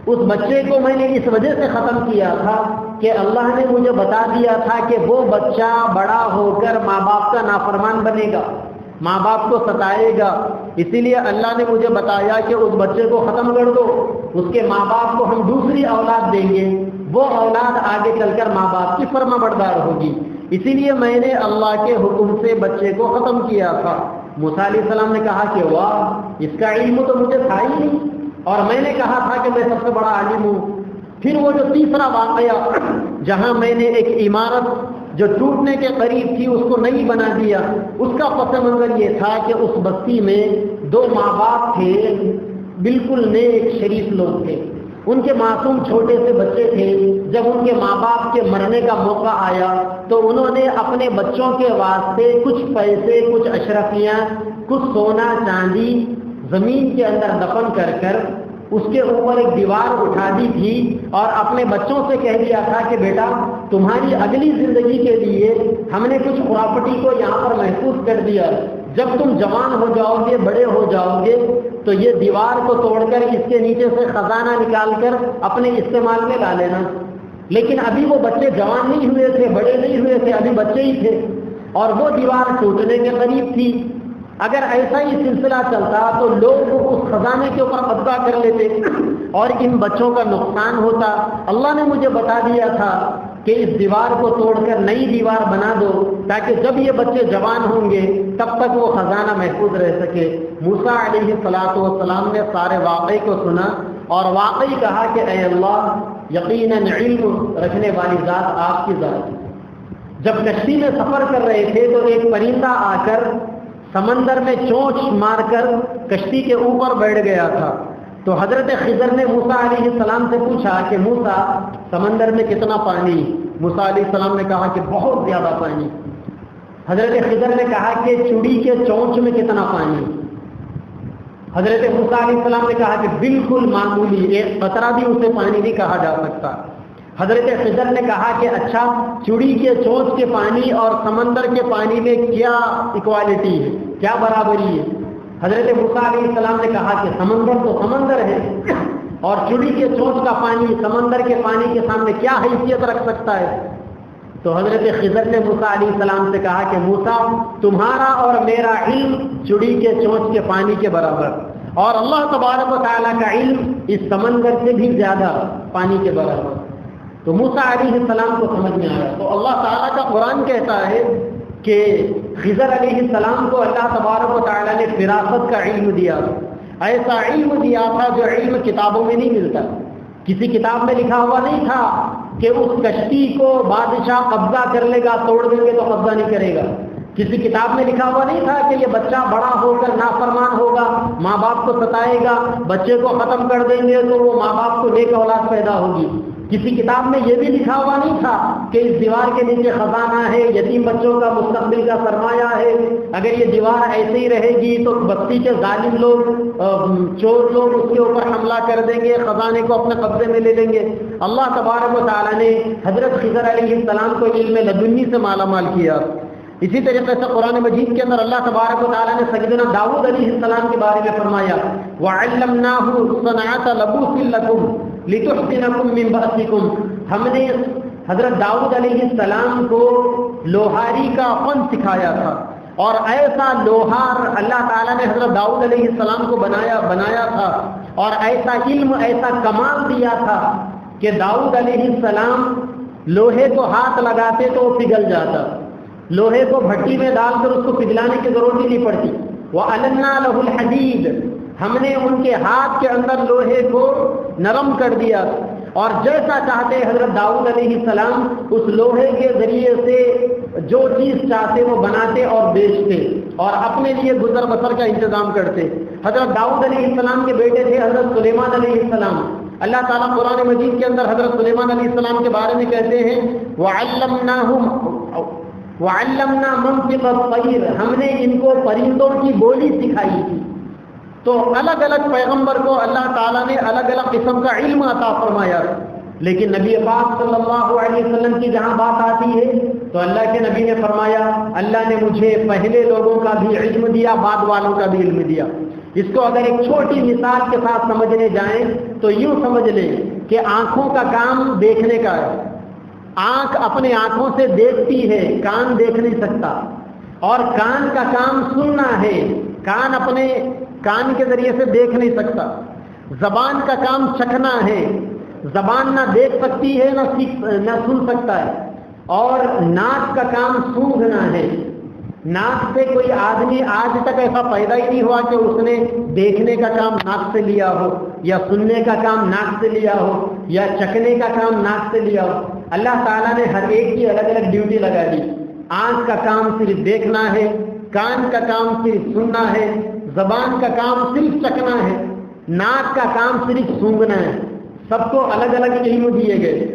اس بچے کو میں نے اس وجہ سے ختم کیا تھا کہ اللہ نے مجھے بتا دیا تھا کہ وہ بچہ بڑا ہو کر ماں باپ کا نافرمان بنے گا، ماں باپ کو ستائے گا، اسی لیے اللہ نے مجھے بتایا کہ اس بچے کو ختم کر دو، اس کے ماں باپ کو ہم دوسری اولاد دیں گے، وہ اولاد آگے چل کر ماں باپ کی فرما بردار ہوگی، اسی لیے میں نے اللہ کے حکم سے بچے کو ختم کیا تھا۔ موسیٰ علیہ السلام نے کہا کہ واہ، اس کا علم تو مجھے تھا ہی نہیں، اور میں نے کہا تھا کہ میں سب سے بڑا عالم ہوں۔ پھر وہ جو تیسرا واقعہ جہاں میں نے ایک عمارت جو ٹوٹنے کے قریب تھی اس کو نہیں بنا دیا، اس کا پس منظر یہ تھا کہ اس بستی میں 2 ماں باپ تھے، بالکل نیک شریف لوگ تھے، ان کے معصوم چھوٹے سے بچے تھے۔ جب ان کے ماں باپ کے مرنے کا موقع آیا تو انہوں نے اپنے بچوں کے واسطے کچھ پیسے، کچھ اشرفیاں، کچھ سونا چاندی زمین کے اندر دفن کر کر اس کے اوپر ایک دیوار اٹھا دی تھی اور اپنے بچوں سے کہہ دیا تھا کہ بیٹا تمہاری اگلی زندگی کے لیے ہم نے کچھ پراپرٹی کو یہاں پر محفوظ کر دیا، جب تم جوان ہو جاؤ گے، بڑے ہو جاؤ گے تو یہ دیوار کو توڑ کر اس کے نیچے سے خزانہ نکال کر اپنے استعمال میں لا لینا۔ لیکن ابھی وہ بچے جوان نہیں ہوئے تھے، بڑے نہیں ہوئے تھے، ابھی بچے ہی تھے اور وہ دیوار ٹوٹنے کے قریب تھی۔ اگر ایسا ہی سلسلہ چلتا تو لوگ اس خزانے کے اوپر قبضہ کر لیتے اور ان بچوں کا نقصان ہوتا۔ اللہ نے مجھے بتا دیا تھا کہ اس دیوار کو توڑ کر نئی دیوار بنا دو تاکہ جب یہ بچے جوان ہوں گے تب تک وہ خزانہ محفوظ رہ سکے۔ موسیٰ علیہ السلام نے سارے واقعے کو سنا اور واقعی کہا کہ اے اللہ، یقیناً علم رکھنے والی ذات آپ کی ذات ہے، جب کشتی میں سفر کر رہے تھے تو ایک پرندہ آ کر سمندر میں چونچ مار کر کشتی کے اوپر بیٹھ گیا تھا. تو حضرت خضر نے موسیٰ علیہ السلام سے پوچھا کہ موسیٰ سمندر میں کتنا پانی؟ موسیٰ علیہ السلام نے کہا کہ بہت زیادہ پانی. حضرت خضر نے کہا کہ چڑی کے چونچ میں کتنا پانی؟ حضرت موسیٰ علیہ السلام نے کہا کہ بالکل معمولی، ایک قطرہ بھی اسے پانی نہیں کہا جا سکتا. حضرت خضر نے کہا کہ اچھا چڑی کے چونچ کے پانی اور سمندر کے پانی میں کیا ایکوالٹی ہے، کیا برابری ہے؟ حضرت موسیٰ علیہ السلام نے کہا کہ سمندر تو سمندر ہے اور چڑی کے چونچ کا پانی سمندر کے پانی کے سامنے کیا حیثیت رکھ سکتا ہے؟ تو حضرت خضر نے موسیٰ علیہ السلام سے کہا کہ موسیٰ تمہارا اور میرا علم چڑی کے چونچ کے پانی کے برابر، اور اللہ تبارک و تعالیٰ کا علم اس سمندر سے بھی زیادہ پانی کے برابر. تو موسیٰ علیہ السلام کو سمجھ میں آیا. تو اللہ تعالیٰ کا قرآن کہتا ہے کہ خضر علیہ السلام کو اللہ تبارک و تعالیٰ نے فراست کا علم دیا، ایسا علم دیا تھا جو علم کتابوں میں نہیں ملتا. کسی کتاب میں لکھا ہوا نہیں تھا کہ اس کشتی کو بادشاہ قبضہ کر لے گا، توڑ دیں گے تو قبضہ نہیں کرے گا. کسی کتاب میں لکھا ہوا نہیں تھا کہ یہ بچہ بڑا ہو کر نافرمان ہوگا، ماں باپ کو ستائے گا، بچے کو ختم کر دیں گے تو وہ ماں باپ کو نیک اولاد پیدا ہوگی. کسی کتاب میں یہ بھی لکھا ہوا نہیں تھا کہ اس دیوار کے نیچے خزانہ ہے، یتیم بچوں کا مستقبل کا سرمایہ ہے، اگر یہ دیوار ایسے ہی رہے گی تو بستی کے ظالم لوگ، چور لوگ اس کے اوپر حملہ کر دیں گے، خزانے کو اپنے قبضے میں لے لیں گے. اللہ تبارک و تعالیٰ نے حضرت خضر علیہ السلام کو علم لدنی سے مالا مال کیا. اسی طریقے سے قرآن مجید کے اندر اللہ تبارک و تعالیٰ نے سیدنا داؤد علیہ السلام کے بارے میں فرمایا وَعَلَّمْنَاهُ صَنْعَةَ لَبُوسٍ لَكُمْ لِتُحْسِنَكُم مِّن بَأْسِكُمْ. ہم نے حضرت داؤد علیہ السلام کو لوہاری کا فن سکھایا تھا، اور ایسا لوہار اللہ تعالیٰ نے حضرت داؤد علیہ السلام کو بنایا تھا، اور ایسا علم، ایسا کمال دیا تھا کہ داؤد علیہ السلام لوہے کو ہاتھ لگاتے تو وہ پگھل جاتا، لوہے کو بھٹی میں ڈال کر اس کو پگھلانے کی ضرورت ہی نہیں پڑتی. وَأَلَنَّا لَهُ الْحَدِيدَ، ہم نے ان کے ہاتھ کے اندر لوہے کو نرم کر دیا، اور جیسا چاہتے حضرت داؤد علیہ السلام اس لوہے کے ذریعے سے جو چیز چاہتے وہ بناتے اور بیچتے اور اپنے لیے گزر بسر کا انتظام کرتے. حضرت داؤد علیہ السلام کے بیٹے تھے حضرت سلیمان علیہ السلام. اللہ تعالیٰ قرآن مجید کے اندر حضرت سلیمان علیہ السلام کے بارے میں کہتے ہیں وَعَلَّمْنَا مَنطِقَ الطَّيْرِ، ہم نے ان کو پرندوں کی بولی سکھائی تھی. تو الگ الگ پیغمبر کو اللہ تعالیٰ نے الگ الگ قسم کا علم عطا فرمایا، لیکن نبی پاک صلی اللہ علیہ وسلم کی جہاں بات آتی ہے تو اللہ کے نبی نے فرمایا اللہ نے مجھے پہلے لوگوں کا بھی علم دیا، بعد والوں کا بھی علم دیا. اس کو اگر ایک چھوٹی مثال کے ساتھ سمجھنے جائیں تو یوں سمجھ لیں کہ آنکھوں کا کام دیکھنے کا ہے. آنکھ اپنے آنکھوں سے دیکھتی ہے، کان دیکھ نہیں سکتا، اور کان کا کام سننا ہے، کان اپنے کان کے ذریعے سے دیکھ نہیں سکتا. زبان کا کام چکھنا ہے، زبان نہ دیکھ سکتی ہے نہ سن سکتا ہے. اور ناک کا کام سونگھنا ہے. ناک سے کوئی آدمی آج تک ایسا پیدا ہی نہیں ہوا کہ اس نے دیکھنے کا کام ناک سے لیا ہو، یا سننے کا کام ناک سے لیا ہو، یا چکھنے کا کام ناک سے لیا ہو. اللہ تعالیٰ نے ہر ایک کی الگ الگ ڈیوٹی لگا دی. آنکھ کا کام صرف دیکھنا ہے، کان کا کام صرف سننا ہے، زبان کا کام صرف چکھنا ہے، ناک کا کام صرف سونگھنا ہے. سب کو الگ الگ علم دیے گئے،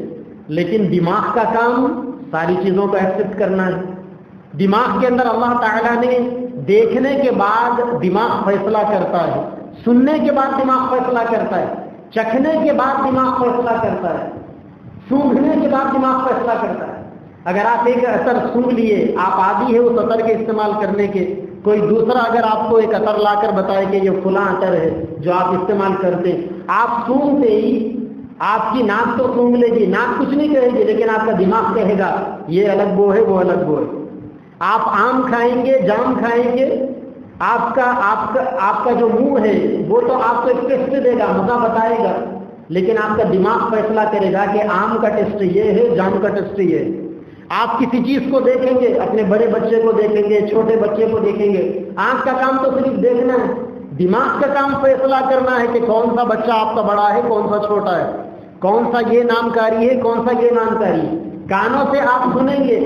لیکن دماغ کا کام ساری چیزوں کو ایکسپٹ کرنا ہے. دماغ کے اندر اللہ تعالیٰ نے دیکھنے کے بعد دماغ فیصلہ کرتا ہے، سننے کے بعد دماغ فیصلہ کرتا ہے، چکھنے کے بعد دماغ فیصلہ کرتا ہے، سونگھنے کے بعد دماغ فیصلہ کرتا ہے. اگر آپ ایک عطر سونگھ لیے، آپ عادی ہے اس عطر کے استعمال کرنے کے، کوئی دوسرا اگر آپ کو ایک عطر لا کر بتائے کہ یہ فلاں عطر ہے جو آپ استعمال کرتے، آپ سونگھتے ہی آپ کی ناک تو سونگھ لے گی، ناک کچھ نہیں کہے گی، لیکن آپ کا دماغ کہے گا یہ الگ بو ہے وہ الگ بو ہے. آپ آم کھائیں گے، جام کھائیں گے، آپ کا جو منہ ہے وہ تو آپ کو ایک ٹیسٹ دے گا، مزہ بتائے گا، لیکن آپ کا دماغ فیصلہ کرے گا کہ آم کا ٹیسٹ یہ ہے، جام کا ٹیسٹ یہ ہے. آپ کسی چیز کو دیکھیں گے، اپنے بڑے بچے کو دیکھیں گے، چھوٹے بچے کو دیکھیں گے، آنکھ کا کام تو صرف دیکھنا ہے، دماغ کا کام فیصلہ کرنا ہے کہ کون سا بچہ آپ کا بڑا ہے، کون سا چھوٹا ہے، کون سا یہ نامکاری ہے، کون سا یہ نامکاری ہے. کانوں سے آپ سنیں گے،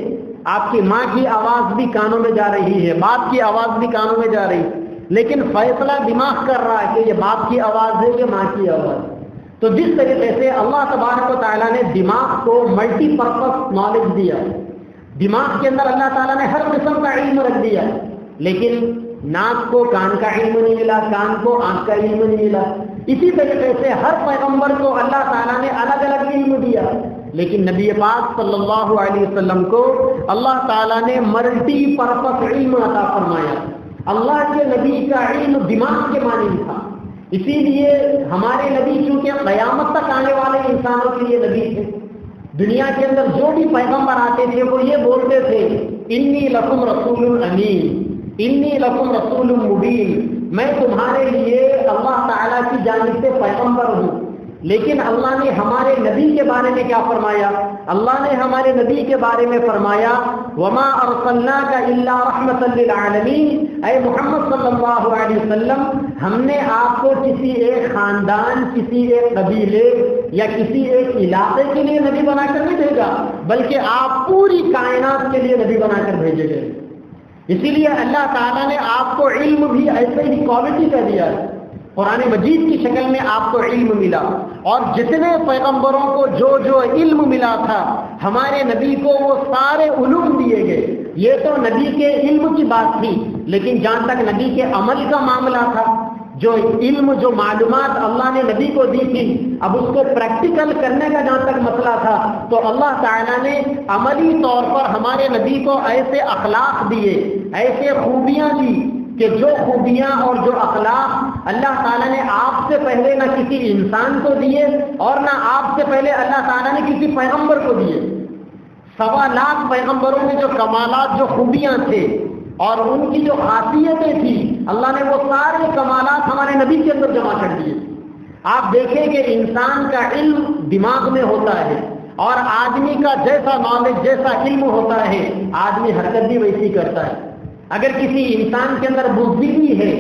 آپ کی ماں کی آواز بھی کانوں میں جا رہی ہے، باپ کی آواز بھی کانوں میں جا رہی ہے، لیکن فیصلہ دماغ کر رہا ہے کہ یہ باپ کی آواز ہے کہ ماں کی آواز۔ تو جس طریقے سے اللہ تبارک و تعالیٰ نے دماغ کو ملٹی پرپز نالج دیا، دماغ کے اندر اللہ تعالیٰ نے ہر قسم کا علم رکھ دیا، لیکن ناک کو کان کا علم نہیں ملا، کان کو آنکھ کا علم نہیں ملا۔ اسی طریقے سے ہر پیغمبر کو اللہ تعالیٰ نے الگ الگ علم دیا، لیکن نبی پاک صلی اللہ علیہ وسلم کو اللہ تعالیٰ نے ملٹی پرپز علم عطا فرمایا۔ اللہ کے نبی کا علم دماغ کے معنی تھا، اسی لیے ہمارے نبی چونکہ قیامت تک آنے والے انسانوں کے لیے نبی تھے، دنیا کے اندر جو بھی پیغمبر آتے تھے وہ یہ بولتے تھے انی لکم رسول امین، انی لکم رسول مبین، میں تمہارے لیے اللہ تعالیٰ کی جانب سے پیغمبر ہوں۔ لیکن اللہ نے ہمارے نبی کے بارے میں کیا فرمایا؟ اللہ نے ہمارے نبی کے بارے میں فرمایا وما ارسلناک الا رحمۃ للعالمین، اے محمد صلی اللہ علیہ وسلم، ہم نے آپ کو کسی ایک خاندان، کسی ایک قبیلے یا کسی ایک علاقے کے لیے نبی بنا کر نہیں بھیجا، بلکہ آپ پوری کائنات کے لیے نبی بنا کر بھیجے گئے۔ اسی لیے اللہ تعالیٰ نے آپ کو علم بھی ایسے ہی کوالٹی کا دیا ہے، قرآن مجید کی شکل میں آپ کو علم ملا، اور جتنے پیغمبروں کو جو جو علم ملا تھا ہمارے نبی کو وہ سارے علوم دیے گئے۔ یہ تو نبی کے علم کی بات تھی، لیکن جہاں تک نبی کے عمل کا معاملہ تھا، جو علم، جو معلومات اللہ نے نبی کو دی تھی، اب اس کو پریکٹیکل کرنے کا جہاں تک مسئلہ تھا تو اللہ تعالیٰ نے عملی طور پر ہمارے نبی کو ایسے اخلاق دیے، ایسے خوبیاں دی کہ جو خوبیاں اور جو اخلاق اللہ تعالیٰ نے آپ سے پہلے نہ کسی انسان کو دیے اور نہ آپ سے پہلے اللہ تعالیٰ نے کسی پیغمبر کو دیے۔ 1.25 لاکھ پیغمبروں میں جو کمالات، جو خوبیاں تھے اور ان کی جو خاصیتیں تھیں، اللہ نے وہ سارے کمالات ہمارے نبی کے اندر جمع کر دیے۔ آپ دیکھیں کہ انسان کا علم دماغ میں ہوتا ہے، اور آدمی کا جیسا نالج، جیسا علم ہوتا ہے، آدمی حرکت بھی ویسی کرتا ہے۔ اگر کسی انسان کے اندر بزدلی ہے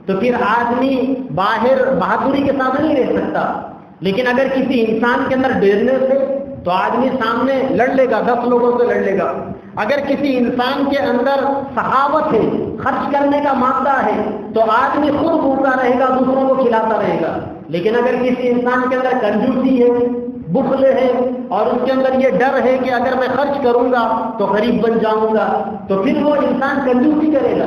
تو پھر آدمی باہر بہادری کے سامنے نہیں رہ سکتا، لیکن اگر کسی انسان کے اندر ڈیرنس ہے تو آدمی سامنے لڑ لے گا، 10 لوگوں سے لڑ لے گا۔ اگر کسی انسان کے اندر سخاوت ہے، خرچ کرنے کا مادہ ہے، تو آدمی خود بھوکا رہے گا، دوسروں کو کھلاتا رہے گا۔ لیکن اگر کسی انسان کے اندر کنجوسی ہے، بخل ہے، اور اس کے اندر یہ ڈر ہے کہ اگر میں خرچ کروں گا تو غریب بن جاؤں گا، تو پھر وہ انسان کنجوسی کرے گا۔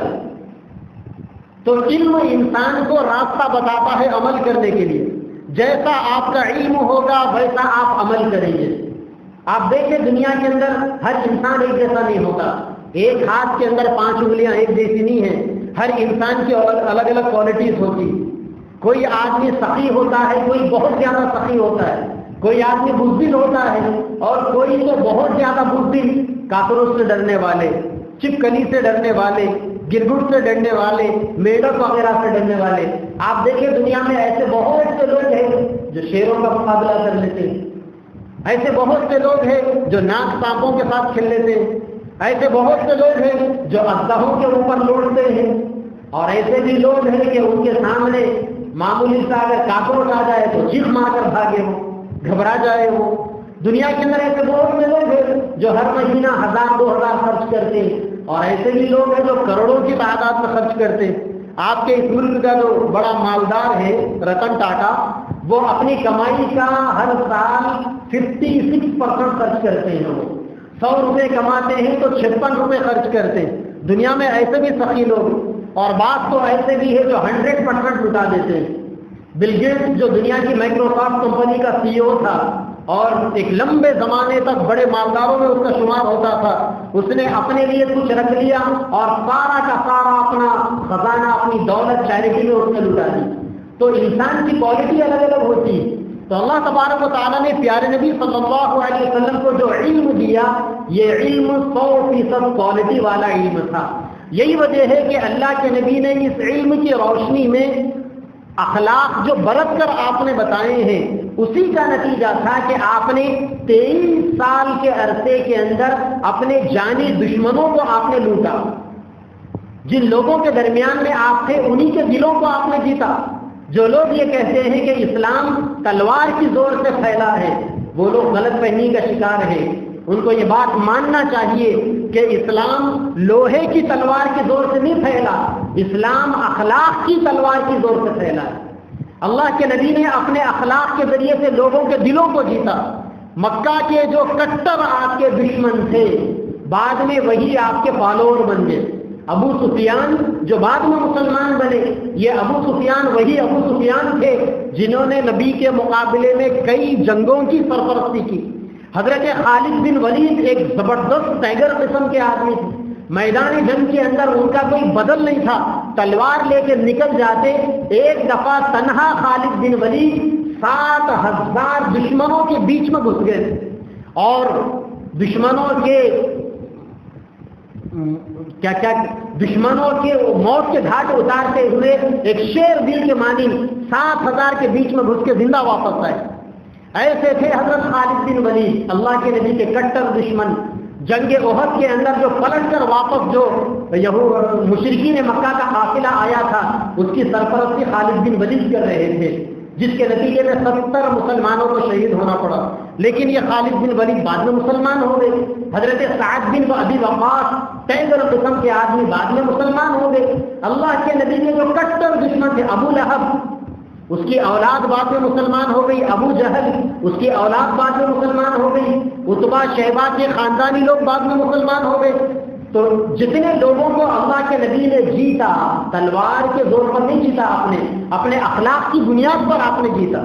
تو علم انسان کو راستہ بتاتا ہے عمل کرنے کے لیے، جیسا آپ کا علم ہوگا ویسا آپ عمل کریں گے۔ آپ دیکھیں دنیا کے اندر ہر انسان ایک جیسا نہیں ہوتا، ایک ہاتھ کے اندر 5 انگلیاں ایک جیسی نہیں ہیں، ہر انسان کی الگ الگ کوالٹیز ہوتی۔ کوئی آدمی سخی ہوتا ہے، کوئی بہت زیادہ سخی ہوتا ہے، کوئی آدمی بزدل ہوتا ہے، اور کوئی تو بہت زیادہ بزدل، کافروں سے ڈرنے والے، چپکلی سے ڈرنے والے، گرگٹ سے ڈرنے والے، میڈک وغیرہ سے ڈرنے والے۔ آپ دیکھیں دنیا میں ایسے بہت سے لوگ ہیں جو شیروں کا مقابلہ کر لیتے ہیں، ایسے بہت سے لوگ ہیں جو ناگ سانپوں کے ساتھ کھیل لیتے ہیں، ایسے بہت سے لوگ ہیں جو اژدہوں کے اوپر لوٹتے ہیں، اور ایسے بھی لوگ ہیں کہ ان کے سامنے معمولی سا اگر کاکروچ آ جائے تو چیخ مار کر بھاگے وہ، گھبرا جائے وہ۔ دنیا کے اندر ایسے بہت سے لوگ ہیں جو ہر مہینہ 1000-2000 خرچ کرتے ہیں، اور ایسے بھی لوگ ہیں جو کروڑوں کی تعداد میں خرچ کرتے ہیں۔ آپ کے اس ملک کا جو بڑا مالدار ہے رتن ٹاٹا، وہ اپنی کمائی کا ہر سال 56% خرچ کرتے ہیں۔ وہ 100 روپے کماتے ہیں تو 56 روپے خرچ کرتے ہیں۔ دنیا میں ایسے بھی سخی لوگ، اور بعض تو ایسے بھی ہے جو 100% لٹا دیتے ہیں۔ بل گیٹس جو دنیا کی مائکروسافٹ کمپنی کا CEO تھا اور ایک لمبے زمانے تک بڑے مالداروں میں اس کا شمار ہوتا تھا، اس نے اپنے لیے کچھ رکھ لیا اور سارا کا سارا اپنا خزانہ، اپنی دولت چیریٹی میں اس نے لٹا دی۔ تو انسان کی کوالٹی الگ الگ ہوتی ہے۔ تو اللہ تبارک و تعالیٰ نے پیارے نبی صلی اللہ علیہ وسلم کو جو علم دیا، یہ علم 100% کوالٹی والا علم تھا۔ یہی وجہ ہے کہ اللہ کے نبی نے اس علم کی روشنی میں اخلاق جو برت کر آپ نے بتائے ہیں، اسی کا نتیجہ تھا کہ آپ نے 23 سال کے عرصے کے اندر اپنے جانی دشمنوں کو آپ نے لوٹا۔ جن لوگوں کے درمیان میں آپ تھے انہی کے دلوں کو آپ نے جیتا۔ جو لوگ یہ کہتے ہیں کہ اسلام تلوار کی زور سے پھیلا ہے، وہ لوگ غلط فہمی کا شکار ہیں۔ ان کو یہ بات ماننا چاہیے کہ اسلام لوہے کی تلوار کے زور سے نہیں پھیلا، اسلام اخلاق کی تلوار کی زور سے پھیلا ہے۔ اللہ کے نبی نے اپنے اخلاق کے ذریعے سے لوگوں کے دلوں کو جیتا۔ مکہ کے جو کٹر آپ کے دشمن تھے بعد میں وہی آپ کے فالوور بن گئے۔ ابو سفیان جو بعد میں مسلمان بنے، یہ ابو سفیان وہی ابو سفیان تھے جنہوں نے نبی کے مقابلے میں کئی جنگوں کی سرپرستی کی۔ حضرت خالد بن ولید ایک زبردست ٹائگر قسم کے آدمی تھے، میدان جنگ کے اندر ان کا کوئی بدل نہیں تھا، تلوار لے کے نکل جاتے۔ ایک دفعہ تنہا خالد بن ولید 7,000 دشمنوں کے بیچ میں گھس گئے اور دشمنوں کے موت کے گھاٹ اتارتے ہوئے ایک شیر دل کے مانی 7,000 کے بیچ میں گھس کے زندہ واپس آئے۔ ایسے تھے حضرت خالد بن ولید، اللہ کے نبی کے کٹر دشمن۔ جنگ احد کے اندر جو پلٹ کر واپس جو مشرکین مکہ کا قافلہ آیا تھا اس کی سرپرستی خالد بن ولید کر رہے تھے، جس کے نتیجے میں 70 مسلمانوں کو شہید ہونا پڑا۔ لیکن یہ خالد بن ولید بعد میں مسلمان ہو گئے۔ حضرت سعد بن ابی وقاص ٹائگر قسم کے آدمی بعد میں مسلمان ہو گئے۔ اللہ کے نبی کے جو کٹر دشمن تھے ابو لہب، اس کی اولاد بعد میں مسلمان ہو گئی، ابو جہل اس کی اولاد بعد میں مسلمان ہو گئی، عتبہ شیبہ کے خاندانی لوگ بعد میں مسلمان ہو گئے۔ تو جتنے لوگوں کو اللہ کے نبی نے جیتا تلوار کے زور پر نہیں جیتا، اپنے اخلاق کی بنیاد پر آپ نے جیتا۔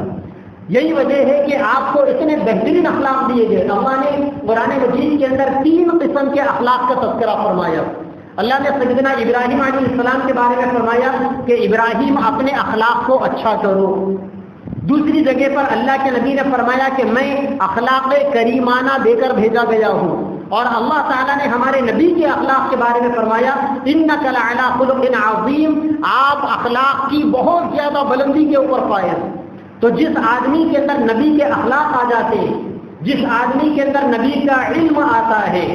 یہی وجہ ہے کہ آپ کو اتنے بہترین اخلاق دیے گئے۔ اللہ نے قرآن مجید کے اندر 3 قسم کے اخلاق کا تذکرہ فرمایا۔ اللہ نے سیدنا ابراہیم علیہ السلام کے بارے میں فرمایا کہ ابراہیم اپنے اخلاق کو اچھا کرو۔ دوسری جگہ پر اللہ کے نبی نے فرمایا کہ میں اخلاق کریمانہ دے کر بھیجا گیا ہوں۔ اور اللہ تعالیٰ نے ہمارے نبی کے اخلاق کے بارے میں فرمایا انک لعلی خلق عظیم، آپ اخلاق کی بہت زیادہ بلندی کے اوپر فائز۔ تو جس آدمی کے اندر نبی کے اخلاق آ جاتے ہیں، جس آدمی کے اندر نبی کا علم آتا ہے،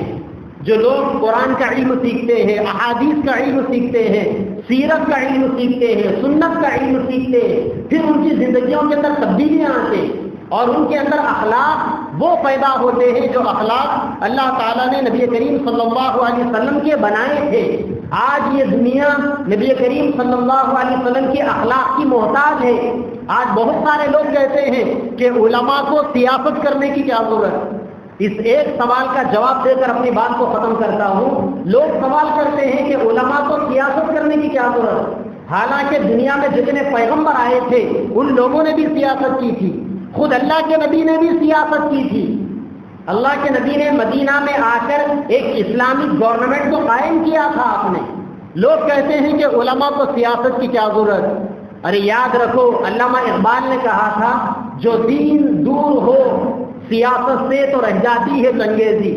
جو لوگ قرآن کا علم سیکھتے ہیں، احادیث کا علم سیکھتے ہیں، سیرت کا علم سیکھتے ہیں، سنت کا علم سیکھتے ہیں، پھر ان کی زندگیوں کے اندر تبدیلیاں آتے اور ان کے اندر اخلاق وہ پیدا ہوتے ہیں جو اخلاق اللہ تعالیٰ نے نبی کریم صلی اللہ علیہ وسلم کے بنائے تھے۔ آج یہ دنیا نبی کریم صلی اللہ علیہ وسلم کے اخلاق کی محتاج ہے۔ آج بہت سارے لوگ کہتے ہیں کہ علماء کو سیاست کرنے کی کیا ضرورت۔ اس ایک سوال کا جواب دے کر اپنی بات کو ختم کرتا ہوں۔ لوگ سوال کرتے ہیں کہ علماء کو سیاست کرنے کی کیا ضرورت، حالانکہ دنیا میں جتنے پیغمبر آئے تھے ان لوگوں نے بھی سیاست کی تھی، خود اللہ کے نبی نے بھی سیاست کی تھی۔ اللہ کے نبی نے مدینہ میں آ کر ایک اسلامک گورنمنٹ کو قائم کیا تھا آپ نے۔ لوگ کہتے ہیں کہ علماء کو سیاست کی کیا ضرورت۔ ارے یاد رکھو، علامہ اقبال نے کہا تھا جو دین دور ہو سیاست سے تو رہ جاتی ہے چنگیزی۔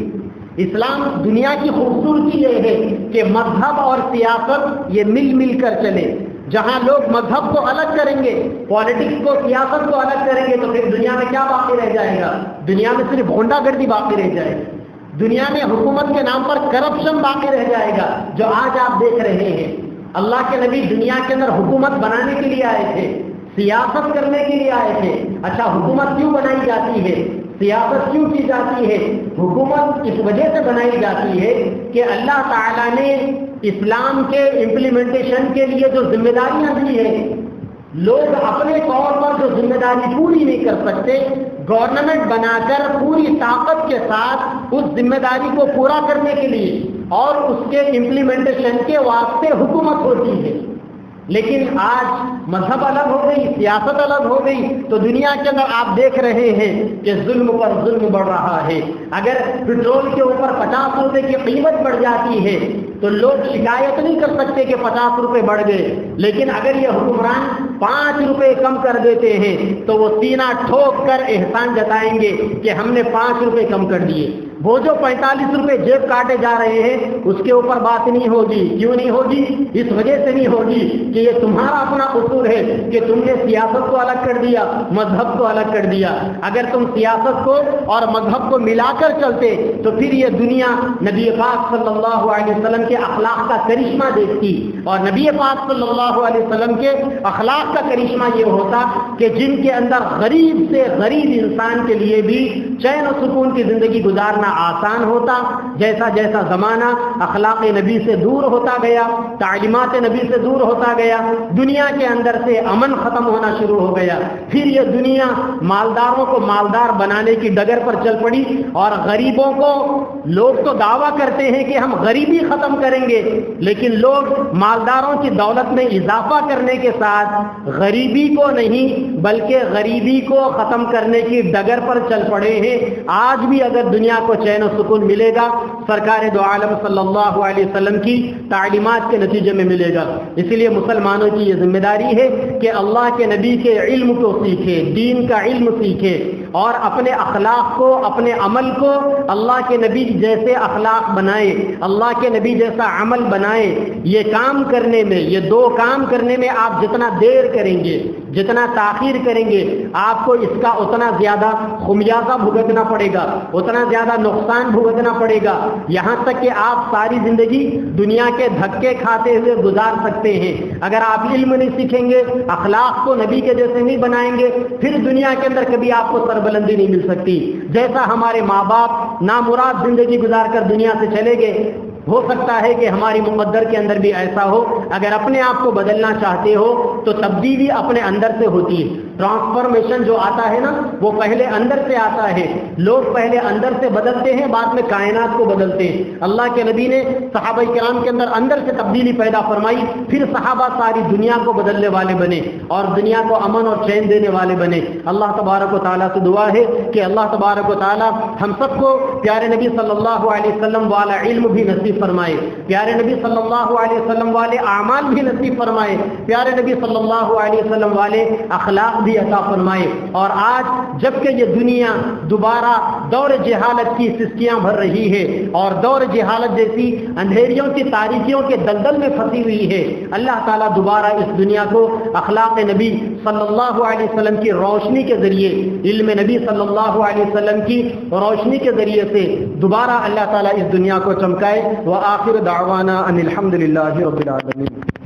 اسلام دنیا کی خوبصورتی یہ ہے کہ مذہب اور سیاست یہ مل کر چلے۔ جہاں لوگ مذہب کو الگ کریں گے، پالیٹکس کو سیاست کو الگ کریں گے، تو پھر دنیا میں کیا باقی رہ جائے گا؟ دنیا میں صرف گھونڈا گردی باقی رہ جائے گی، دنیا میں حکومت کے نام پر کرپشن باقی رہ جائے گا، جو آج آپ دیکھ رہے ہیں۔ اللہ کے نبی دنیا کے اندر حکومت بنانے کے لیے آئے تھے، سیاست کرنے کے لیے آئے تھے۔ اچھا، حکومت کیوں بنائی جاتی ہے، سیاست کیوں کی جاتی ہے؟ حکومت اس وجہ سے بنائی جاتی ہے کہ اللہ تعالیٰ نے اسلام کے امپلیمنٹیشن کے لیے جو ذمہ داریاں دی ہیں، لوگ اپنے طور پر جو ذمہ داری پوری نہیں کر سکتے، گورنمنٹ بنا کر پوری طاقت کے ساتھ اس ذمہ داری کو پورا کرنے کے لیے اور اس کے امپلیمنٹیشن کے واسطے حکومت ہوتی ہے۔ لیکن آج مذہب الگ ہو گئی، سیاست الگ ہو گئی، تو دنیا کے اندر آپ دیکھ رہے ہیں کہ ظلم پر ظلم بڑھ رہا ہے۔ اگر پٹرول کے اوپر 50 روپے کی قیمت بڑھ جاتی ہے تو لوگ شکایت نہیں کر سکتے کہ 50 روپے بڑھ گئے، لیکن اگر یہ حکمران 5 روپے کم کر دیتے ہیں تو وہ سینہ ٹھوک کر احسان جتائیں گے کہ ہم نے 5 روپے کم کر دیے۔ وہ جو 45 روپے جیب کاٹے جا رہے ہیں اس کے اوپر بات نہیں ہوگی۔ کیوں نہیں ہوگی؟ اس وجہ سے نہیں ہوگی کہ یہ تمہارا اپنا قصور ہے کہ تم نے سیاست کو الگ کر دیا، مذہب کو الگ کر دیا۔ اگر تم سیاست کو اور مذہب کو ملا کر چلتے تو پھر یہ دنیا نبی پاک صلی اللہ علیہ وسلم کے اخلاق کا کرشمہ دیکھتی، اور نبی پاک صلی اللہ علیہ وسلم کے اخلاق کا کرشمہ یہ ہوتا کہ جن کے اندر غریب سے غریب انسان کے لیے بھی چین و سکون کی زندگی گزارنے گزارنا آسان ہوتا. جیسا جیسا زمانہ اخلاق نبی سے دور ہوتا گیا، تعلیمات نبی سے دور ہوتا گیا، دنیا کے اندر سے امن ختم ہونا شروع ہو گیا. پھر یہ دنیا مالداروں کو مالدار بنانے کی ڈگر پر چل پڑی، اور غریبوں کو لوگ تو دعویٰ کرتے ہیں کہ ہم غریبی ختم کریں گے، لیکن لوگ مالداروں کی دولت میں اضافہ کرنے کے ساتھ غریبی کو نہیں بلکہ غریبی کو ختم کرنے کی ڈگر پر چل پڑے ہیں. آج بھی اگر دنیا کو چین و سکون ملے گا سرکار دو عالم صلی اللہ علیہ وسلم کی تعلیمات کے نتیجے میں ملے گا. اس لیے مسلمانوں کی یہ ذمہ داری ہے کہ اللہ کے نبی کے علم کو سیکھے، دین کا علم سیکھے، اور اپنے اخلاق کو، اپنے عمل کو اللہ کے نبی جیسے اخلاق بنائے، اللہ کے نبی جیسا عمل بنائے. یہ کام کرنے میں، یہ دو کام کرنے میں آپ جتنا دیر کریں گے، جتنا تاخیر کریں گے، آپ کو اس کا اتنا زیادہ خمیازہ بھگتنا پڑے گا، اتنا زیادہ نقصان بھگتنا پڑے گا. یہاں تک کہ آپ ساری زندگی دنیا کے دھکے کھاتے ہوئے گزار سکتے ہیں. اگر آپ علم نہیں سیکھیں گے، اخلاق کو نبی کے جیسے نہیں بنائیں گے، پھر دنیا کے اندر کبھی آپ کو سربلندی نہیں مل سکتی. جیسا ہمارے ماں باپ نامراد زندگی گزار کر دنیا سے چلے گئے، ہو سکتا ہے کہ ہماری مقدر کے اندر بھی ایسا ہو. اگر اپنے آپ کو بدلنا چاہتے ہو تو تبدیلی اپنے اندر سے ہوتی ہے. ٹرانسفارمیشن جو آتا ہے نا، وہ پہلے اندر سے آتا ہے. لوگ پہلے اندر سے بدلتے ہیں، بعد میں کائنات کو بدلتے ہیں. اللہ کے نبی نے صحابہ کرام کے اندر سے تبدیلی پیدا فرمائی، پھر صحابہ ساری دنیا کو بدلنے والے بنے اور دنیا کو امن اور چین دینے والے بنے. اللہ تبارک و تعالیٰ سے دعا ہے کہ اللہ تبارک و تعالیٰ ہم سب کو پیارے نبی صلی اللہ علیہ وسلم والا علم بھی نصیب فرمائے، پیارے نبی صلی اللہ علیہ وسلم والے اعمال بھی نصیب فرمائے، پیارے نبی صلی اللہ علیہ وسلم والے اخلاق بھی عطا فرمائے. اور آج جبکہ یہ دنیا دوبارہ دور جہالت کی سسکیاں بھر رہی ہے اور دور جہالت جیسی اندھیریوں کی تاریکیوں کے دلدل میں پھنسی ہوئی ہے، اللہ تعالیٰ دوبارہ اس دنیا کو اخلاق نبی صلی اللہ علیہ وسلم کی روشنی کے ذریعے، علم نبی صلی اللہ علیہ وسلم کی روشنی کے ذریعے سے دوبارہ اللہ تعالیٰ اس دنیا کو چمکائے. وآخر دعوانا ان الحمد للہ رب العالمین.